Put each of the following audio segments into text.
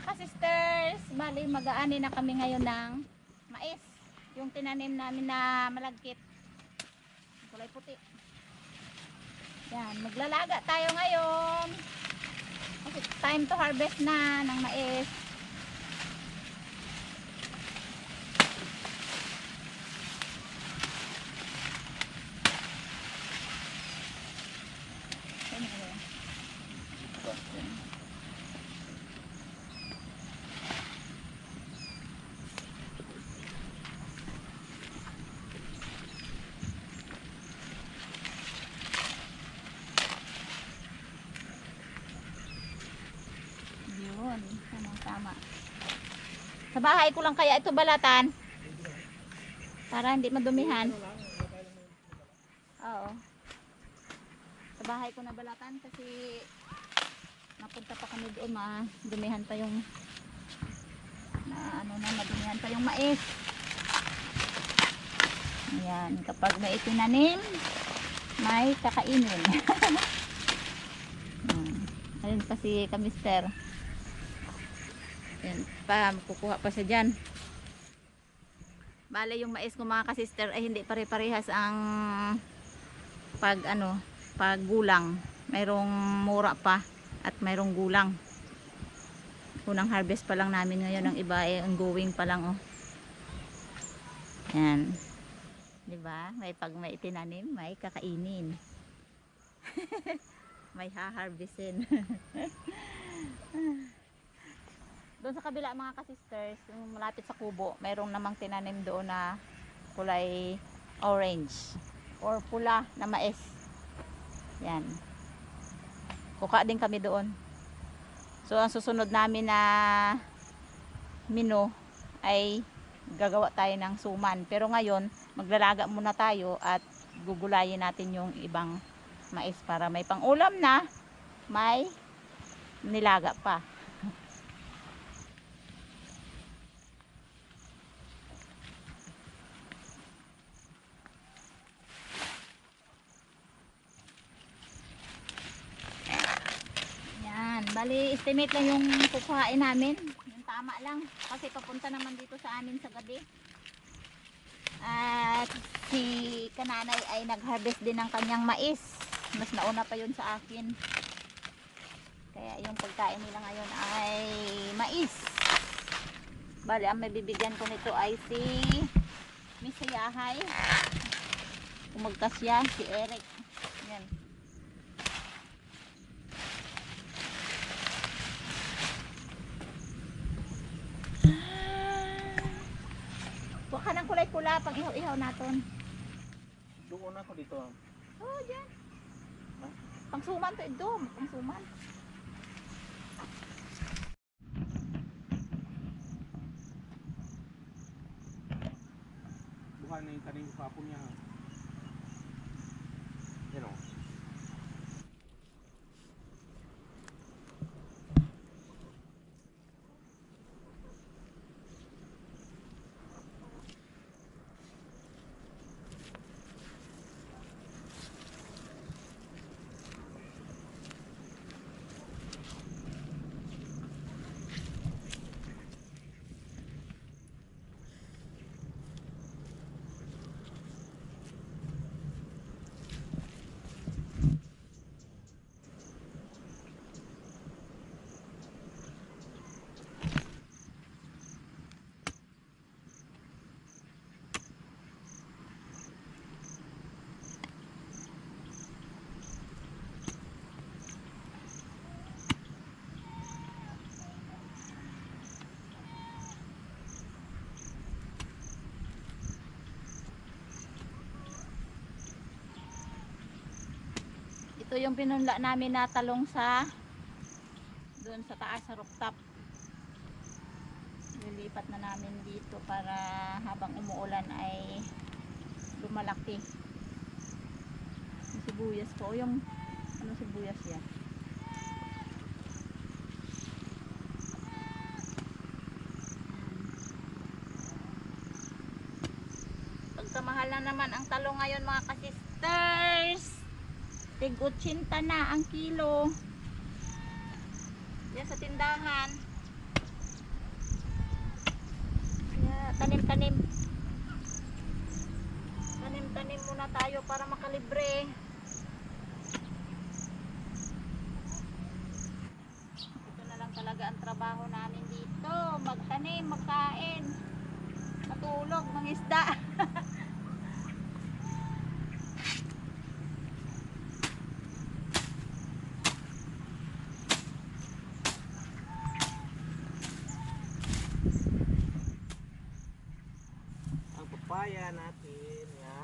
Mga ka-sisters, bali mag-aani na kami ngayon ng mais. Yung tinanim namin na malagkit. Kulay puti. Yan, maglalaga tayo ngayon. Kasi time to harvest na ng mais. Yun, tama. Sa bahay ko lang kaya ito balatan. Para hindi madumihan. Oo. Sa bahay ko na balatan kasi napunta pa kami doon, madumihan pa yung madumihan pa yung mais. Ayan, kapag may itinanim, may kakainin. Ayun pa si kamister. Ayan pa, kukuha pa siya dyan. Bale yung mais ko mga kasister ay hindi pare-parehas ang paggulang. Mayroong mura pa at mayroong gulang. Unang harvest pa lang namin ngayon, ang iba ay ongoing pa lang, oh. Yan. 'Di ba? Pag may itinanim, may kakainin. May ha-harvestin. Doon sa kabila mga ka-sisters, yung malapit sa kubo, mayroong namang tinanim doon na kulay orange or pula na mais. Yan. Kuka din kami doon. So ang susunod namin na menu ay gagawa tayo ng suman. Pero ngayon, maglalaga muna tayo at gugulayin natin yung ibang mais para may pang-ulam na, may nilaga pa. Yan, bali estimate lang yung kukuhain namin. Yung tama lang kasi papunta naman dito sa amin sa gabi. At si kananay ay nag-harvest din ng kanyang mais. Mas nauna pa yun sa akin. Kaya yung pagkain nila ngayon ay mais. Bali ang may bibigyan ko nito ay si Miss Yahay. Umagkas yan, si Eric. Yan. Huwag ka ng kulay-pula pag ihaw-ihaw natin. Doon ako dito. Oh, dyan. Pangsuman to ito. Pangsuman. Bukan na yung tanim ko kapon niya. Yan o. Ito yung pinunla namin na talong sa doon sa taas sa rooftop. Lilipat na namin dito para habang umuulan ay lumalaki. Yung sibuyas ko, yung sibuyas yan. Pagkamahal na naman ang talong ngayon mga ka-sisters. Tig 80 na ang kilo. Yan sa tindahan. tanim-tanim. Tanim-tanim muna tayo para makalibre. Ito na lang talaga ang trabaho namin dito. Magtanim, magkain, matulog, mangisda. Ang papaya natin. Ya.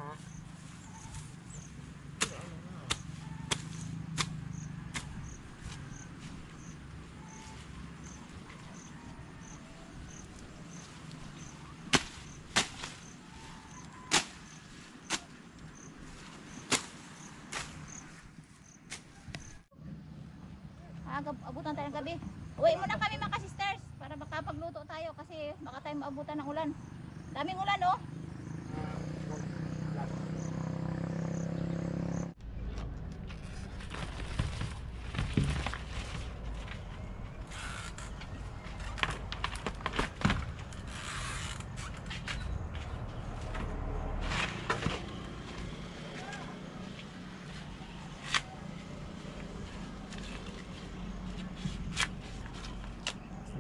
Abutan tayo ng gabi. Uwi muna kami mga sisters para makapagluto tayo kasi baka tayo maabutan ng ulan. Daming ulan oh.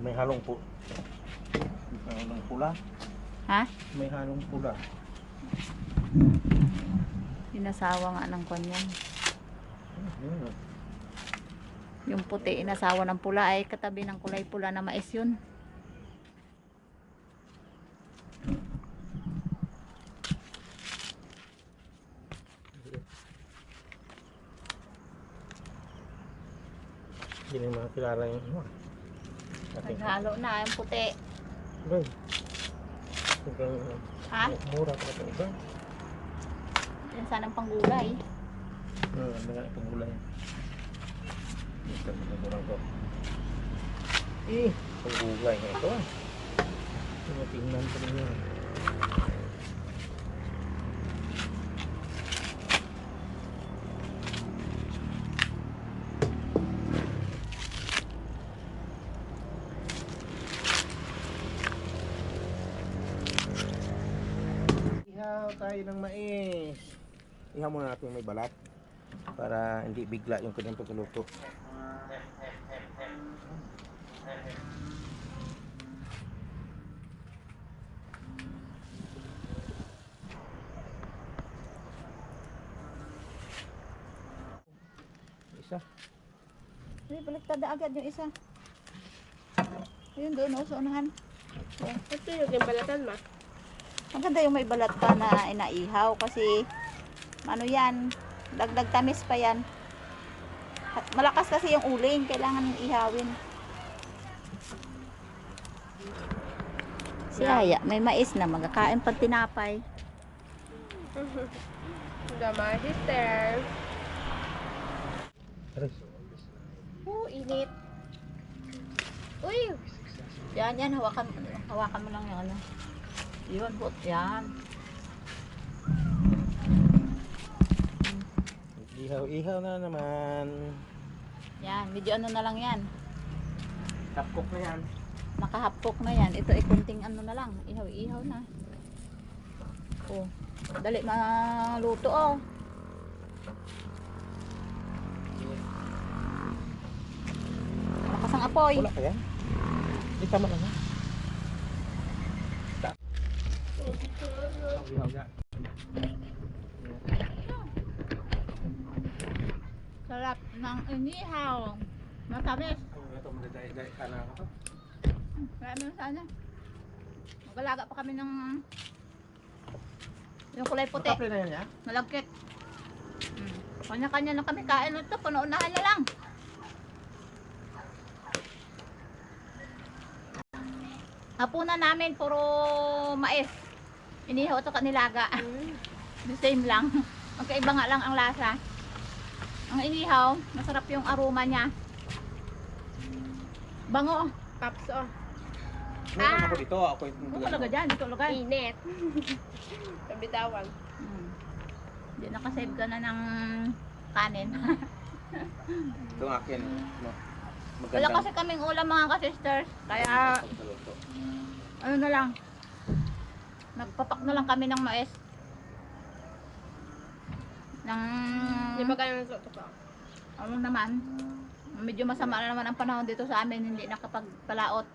May halong pula. Ha? May halong pula. Inasawa nga ng kanyan. Yun. Yung puti inasawa ng pula ay katabi ng kulay pula na mais yun. Hindi na makakilala yung ano. Naghalo na yung puti. Bay. Hanggang Ha? mura pa ito. Ba? Yan sanang panggulay. Ano nga itong gulay. Ito, ito ko. Panggulay nga ito. Tingnan ko rin yan. Ihaw tayo ng mais. Ihaw muna natin may balat para hindi bigla yung kanyang pagluto. Isa. Ay, baliktad na agad yung isa. Ayun doon, sa unahan. Ito yung balatan ma. Maganda yung may balat pa na inaihaw kasi ano yan, dagdag tamis pa yan. At malakas kasi yung uling, kailangan ihawin. Si Aya, may mais na magkakain pag tinapay. Dama, sister. Aray. Init. Uy! Yan, hawakan mo lang yung ano. Yun, but yan. Ihaw na naman. Yan, medyo ano na lang yan. Tapkok na yan. Nakahapok na yan. Ito ay kunting ano na lang. Ihaw na. Oh, dali maluto oh. Lakas ang apoy. Wala pa yan? Hindi tama na. Ihaw ya. Sarap ng inihaw. Matamis. Ito madadaya ka na ako. Marami na sana. Magalaga pa kami ng yung kulay puti. Makaple na yan ya? Malagkit. Kanya-kanya na kami kain ito. Puno-unahan na lang. Hapunan namin puro mais. Inihaw ito kanilaga. The same lang. Magkaiba nga lang ang lasa. Ang inihaw, masarap yung aroma niya. Bango. Paps oh. Meron ako dito. Ako Huwag talaga dyan. Dito lagay. Init. Kabitawan. Hindi nakasave ka na ng kanin. Ito ang akin. Wala kasi kaming ulam mga ka-sisters. Kaya ano na lang. Nagpapak na lang kami ng mais. Ng... Hindi ba kayo nasutok? Ano naman, medyo masama na naman ang panahon dito sa amin, hindi nakapagpalaot.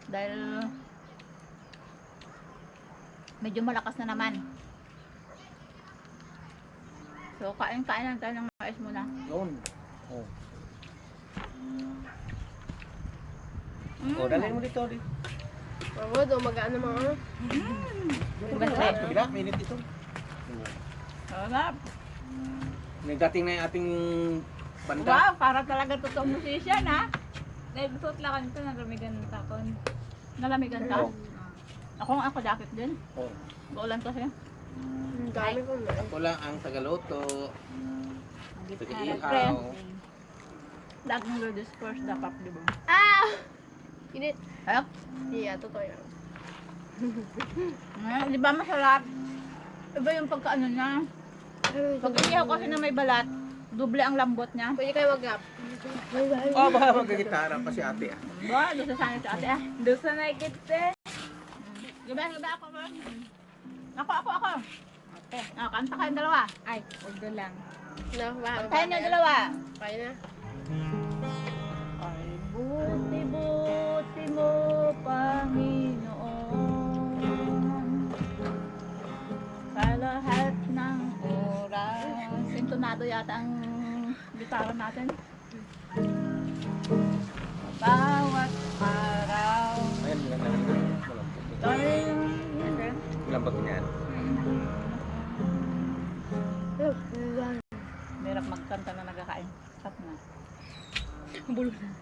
Dahil medyo malakas na naman. So, kain-kain lang tayo ng mais muna. Yun. Oh. Mm. Oh, dalhin mo dito. Oo, dumagaan naman ako. Basta. Kabila, mainit ito. Sarap. Nagdating na yung ating banda. Wow, para talaga totoong musician ha. Dahil suot lang kanito, nalamigan ka ko. Nalamigan ka? Oo. Ako jacket din. Oh. Baulan kasi. Ang dami ko na. Ako lang ang tagaluto. Sige, Siyempre. ihaw. Laging ladies first, dapat di ba? Ah! Init. Ayok. Yeah, totoo yan. Di ba masarap? Iba yung pagkaano niya. Pag ihaw kasi na may balat, doble ang lambot niya. Pwede kayo mag-gap. Oh, baka magagitara pa si ate ah. Diba? Doon sa sanay sa ate ah. Doon sa nakikita. Diba ako ba? Ako. Okay. Kanta kayong dalawa. Ay, huwag na lang. No, baka. Kaya niyo dalawa. Kaya na. Ay, buti-buti mo, Panginoon. Sa lahat ng oras. Sintonado yata ang gitara natin. Bawat araw. Ayan, malambot. Malambot niyan. Hirap magkanta na nagkakain. Stop na.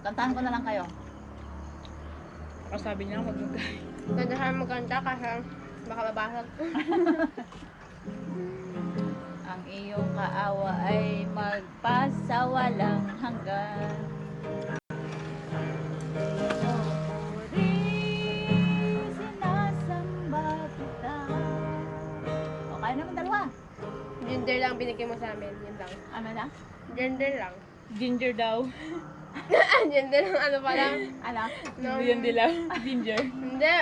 Kantahan ko na lang kayo. Ako sabi niya, huwag mag-gap. Gandahan magkanta kasi baka mabasag. Ang iyong kaawa ay magpasawalang hanggan. Sinasamba kita. O, kaya naman dalawa. Gender lang binigay mo sa amin. Yun lang. Ano na? Gender lang. Ginger daw. Gender lang ano pala. Ano? No. dilaw. Ginger. Hindi.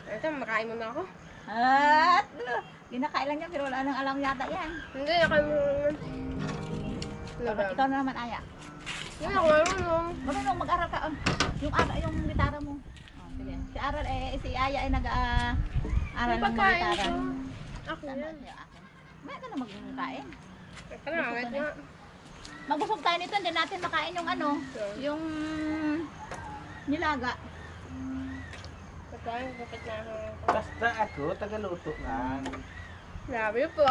Ito, makain mo na ako. At, ginakain lang niya pero wala nang alam yata yan. Hindi, nakain mo naman. Ano ba? Ikaw na naman, Aya. Hindi, ako marunong. Marunong mag-aral ka. Yung gitara mo. Oh, sige. Si Aya ay nag-aaral ng Pagkain gitara. ko. Ako Tama yan. siya akin. May ka na magkain. Ito na, wait nga. Magbusog tayo nito, hindi natin makain yung ano, yung nilaga. Pagkain, kapit na ako. Basta ako, tagaluto lang. Love you po.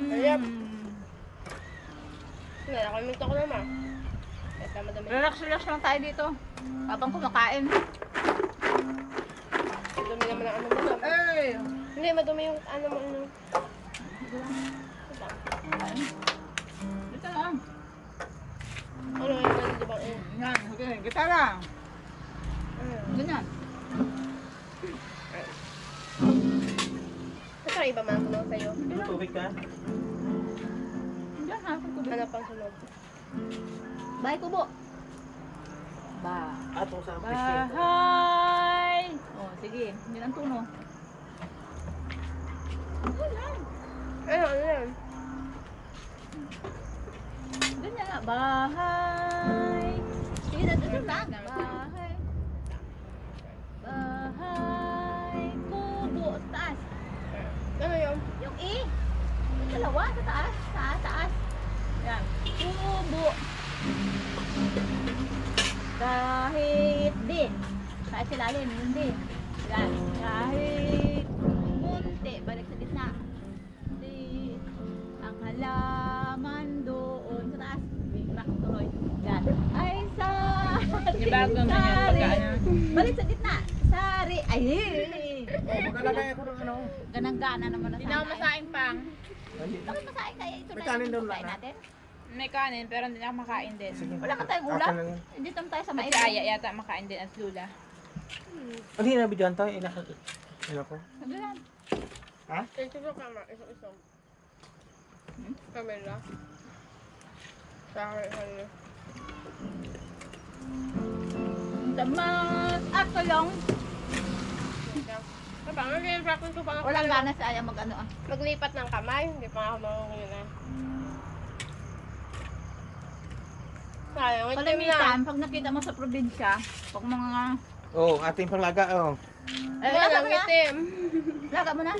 Ayap. Nakalimutan ko naman. Ito, madami. Relax lang tayo dito. Habang kumakain. Madumi naman ang ano mo. Ay! Hindi, madumi yung ano mo. Ano. Dito lang. Ano yung ganito bang Yan, okay. Gitara. Ganyan. Ito ang iba man ang tulong sa'yo. Tubig ka? Diyan ha, kung Ano pang sunod? Bahay kubo. Atong sa presyo. Bahay! Oh, sige. Yan ang tuno. Ano yan? Ganyan nga. Bahay. Sige, dito lang. Bahay. Bahay. Kubo. Sa taas. Ano yun? Yung E. Yung dalawa. Sa taas. Sa taas. Yan. Kubo. Kahit di. Kahit silalim. Hindi. Yan. Kahit munti. Balik sa gitna. Di. Ang halaman doon sa taas. Bigrak tuloy. Yan. Ay sa Ibago mo yan pagkaano. Balik sa gitna. Sari. Ay. Magkalagay ako ng ano. Ganang-gana naman na Hindi na ako masaing pang. Bakit masain kaya ito May na kanin yung daw pagkain na. natin? May kanin pero hindi na ako makain din. Sige. Wala ka tayong ulam? Hindi naman tayo sa Si mais. Aya yata makain din at Lula. Ano yung nabidyohan tayo? Ina ko. Sabi yan. Ito sa kama, isang-isang. Camera. Sa akin. Damas at tulong. Paano nag-practice ko pa nga Walang pala gana sa ayaw mag-ano ah. maglipat ng kamay. Hindi pa nga ako marunong yun eh. Sayang, itim na. Kalimitan, pag nakita mo sa probinsya, pag mga... Oh, ating panglaga, oh. Eh, Wala laga nang mo na. itim. Laga mo na.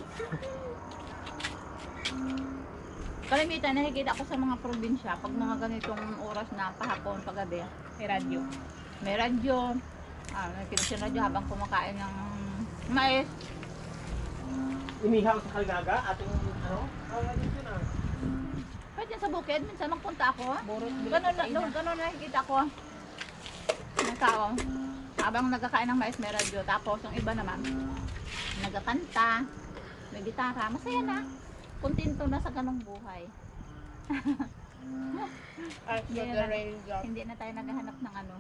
Kalimitan, nakikita ko sa mga probinsya, pag mga ganitong oras na pahapon, paggabi, may radyo. May radyo. Nakikita sa radyo habang kumakain ng mais. Inihaw sa kalgaga, ating ano? Yun ah. Kahit yan sa bukid, minsan magpunta ako. Borot Ganun nakikita ko. Ng tao. Habang nagkakain ng mais, may radyo. Tapos yung iba naman, nagkakanta, may gitara. Masaya na. Kontento na sa ganong buhay. As for the rain job. Hindi na tayo naghahanap ng ano.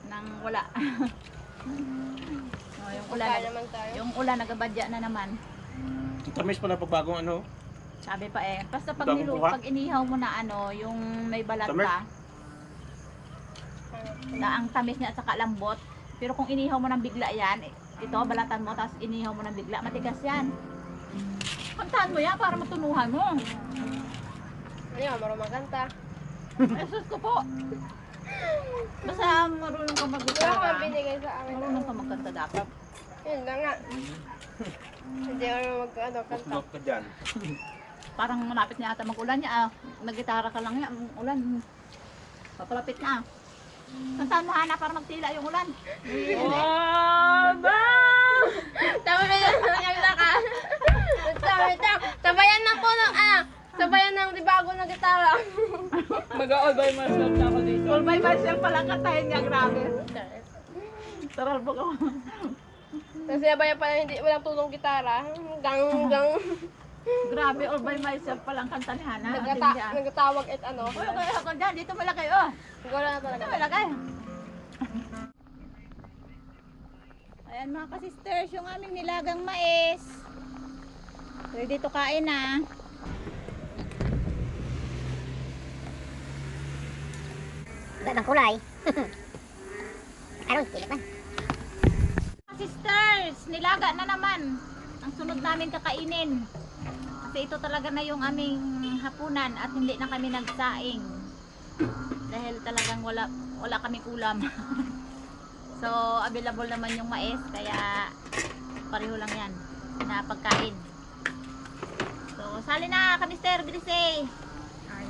Nang wala. Yung Wala ulan, naman tayo. yung ulan nagabadya na naman. Tamis pala pagbagong ano. Sabi pa eh, basta pag, Bagong buha? pag inihaw mo na ano, yung may balat Tamis? ka, na ang tamis niya at saka lambot. Pero kung inihaw mo ng bigla yan, ito, balatan mo, tapos inihaw mo ng bigla, matigas yan. Kantahan mo yan para matunuhan mo. Ano yun, marunong magkanta. Jesus ko po. Basta marunong ka Wala mag-gitara. ko binigay sa akin. Marunong ka magkanta dapat. Yun lang nga. Hindi ako mag-kanta. Kusnok ka dyan. Parang malapit niya ata mag-ulan niya. Nag-gitara ka lang yan. Ulan. Papalapit na. Kantahan mo Hana para magtila yung ulan. Oh, ba! Tama na yun. Nagkakita ka. Sabayan ng puno. Sabayan ng di bago na gitara. Mag-all by myself na ako dito. All by myself pala kantahin niya. Grabe. Taral po ko. Kasi sabayan pala hindi walang tulong gitara. Gang. Grabe, all by myself palang kanta ni Hana. Ang tindi, ah. Nagtatawag at ano. Uy, ako dyan. Dito malaki oh. Wala na talaga. Dito malaki. Ayan mga ka-sisters, yung aming nilagang mais. Ready to kain na. Gandang kulay. Karon, kili pa. Sisters, nilaga na naman ang sunod namin kakainin. Kasi ito talaga na yung aming hapunan at hindi na kami nagsaing. Dahil talagang wala kaming ulam. So, available naman yung mais kaya pareho lang yan na pagkain. So, sali na kamister, bilisay.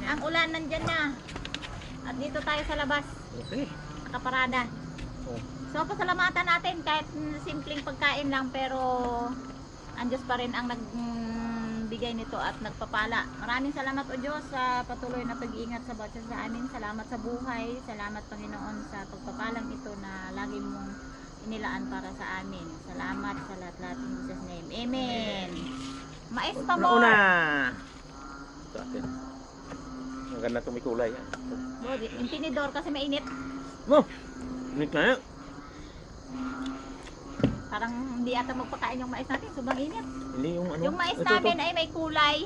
Ang ulan nandyan na. At dito tayo sa labas. Okay. Nakaparada. Oh. So, pasalamatan natin kahit simpleng pagkain lang pero ang Diyos pa rin ang nagbigay nito at nagpapala. Maraming salamat o Diyos sa patuloy na pag-iingat sa bawat isa sa amin. Salamat sa buhay. Salamat Panginoon sa pagpapalang ito na lagi mong inilaan para sa amin. Salamat sa lahat-lahat in Jesus' name. Amen. Mais pa mo. Nauna. Ito atin. Ang ganda itong may kulay. Yung tinidor kasi mainit. Mo! Init na yan. Parang hindi ata magpakain yung mais natin. Sobrang init. Hindi yung ano. Yung mais ito, namin ito. ay may kulay,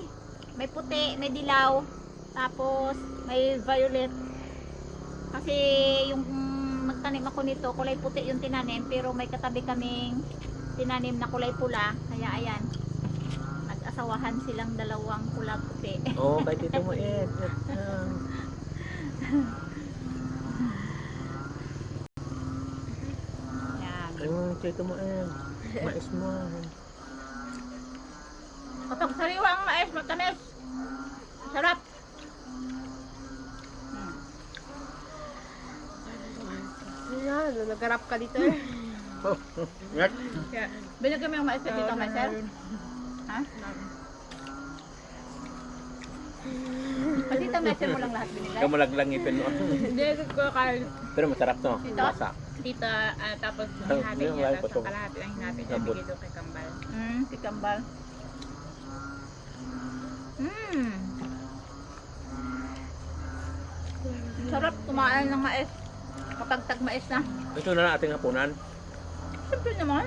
may puti, may dilaw, tapos may violet. Kasi yung nagtanim ako nito, kulay puti yung tinanim, pero may katabi kaming tinanim na kulay pula. Kaya ayan, nag-asawahan silang dalawang pula puti. Oo, kahit ito mo eh. Yan. Ayun, ito mo eh. Mais mo. Kapag sariwa ang mais, matamis. Sarap. Yan, nag-rap ka dito eh. Oh, ingat. Binigyan mo yung mais dito, may sir? Ha? Pati ito, mesin mo lang lahat binigay. Kamulaglang ngipin mo. Hindi, ko kain. Pero masarap to. Ito? Lasa. Dito, tapos hinati niya, tapos ang kalahati ang hinati niya, Lambot. bigay doon kay Kambal. Si Kambal. Sarap kumain ng mais. Kapag tag-mais na. Ito na lang ating hapunan. Siyempre naman.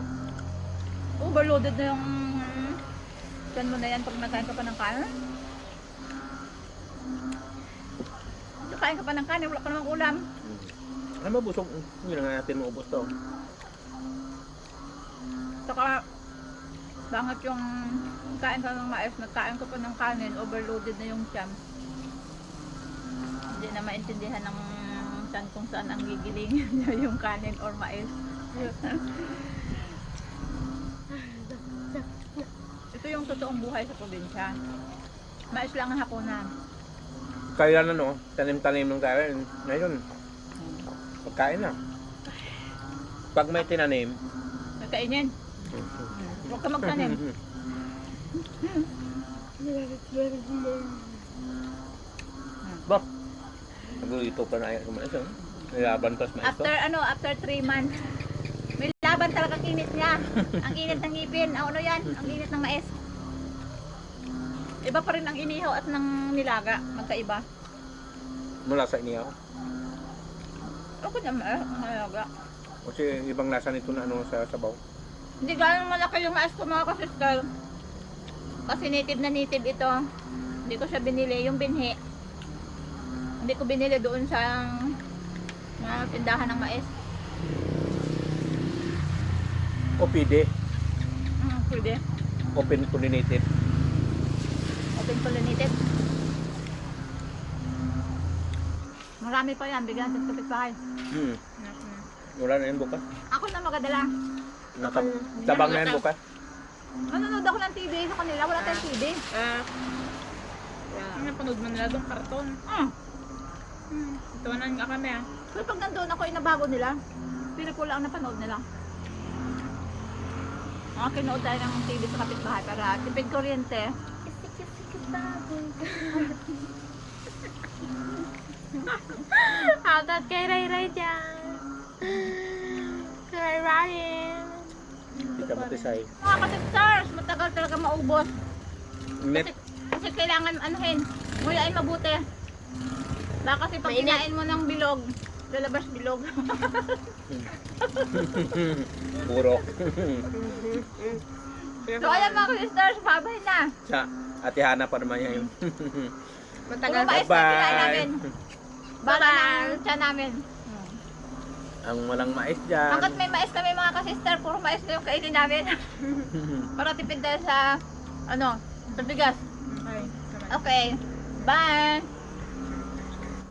Overloaded na yung tiyan mo na yan pag nagkain ka pa ng kanin. Nakain ka pa ng kanin, wala ka namang ulam. Ano mabusog? Hindi na nga natin maubos to. Saka, bangat yung kain ka ng mais, nagkain ko pa ng kanin, overloaded na yung tiyan. Hindi na maintindihan ng tiyan kung saan ang gigilingin niya yung kanin or mais. Ito yung totoong buhay sa probinsya. Mais lang ang hapunan. Kaya na no, tanim-tanim ng kain. Ngayon, pagkain na. Pag may tinanim, Nagkainin. Huwag ka magtanim. ba? Nagluluto pa na yung mais. Nilaban pa sa mais to. After 3 months, may laban talaga kinit niya. Ang init ng ngipin. Ano yan? Ang init ng mais. Iba pa rin ang inihaw at ng nilaga. Magkaiba. Mula sa inihaw. Ako na mais, ang nilaga. Kasi ibang lasa nito na ano sa sabaw. Hindi ganun malaki yung mais ko mga kasister. Kasi native na native ito. Hindi ko siya binili. Yung binhi. Hindi ko binili doon sa mga tindahan ng mais. O pwede. Pwede. Open pollinated. Open pollinated. Marami pa yan. Bigyan sa kapitbahay. Wala na yun bukas. Ako na magadala. Tabang na yan bukas. Nanonood ako ng TV sa kanila. Wala tayong TV. Napanood mo nila doon karton. Tawanan nga kami ah. Pero pag nandun ako, inabago nila. Pero ko lang napanood nila. Kinood tayo ng TV sa kapitbahay para tipid kuryente. Houtout kay Ray Ray dyan. Kay Ryan. Hindi ka matisay. Mga kasisters, matagal talaga maubos. Net. Kasi kailangan anuhin. Nguyain mabuti. Baka kasi pag kinain mo ng bilog, lalabas bilog. Purok. So ayan mga kasisters, babay na. Sa Ate Hana pa naman yan. Puro Matagal. mais na kinain namin. Bala ng tiyan namin. Ang walang mais dyan. Hanggat may mais kami mga kasister, puro mais na yung kainin namin. Para tipid dahil sa, sa bigas. Okay. Okay, bye!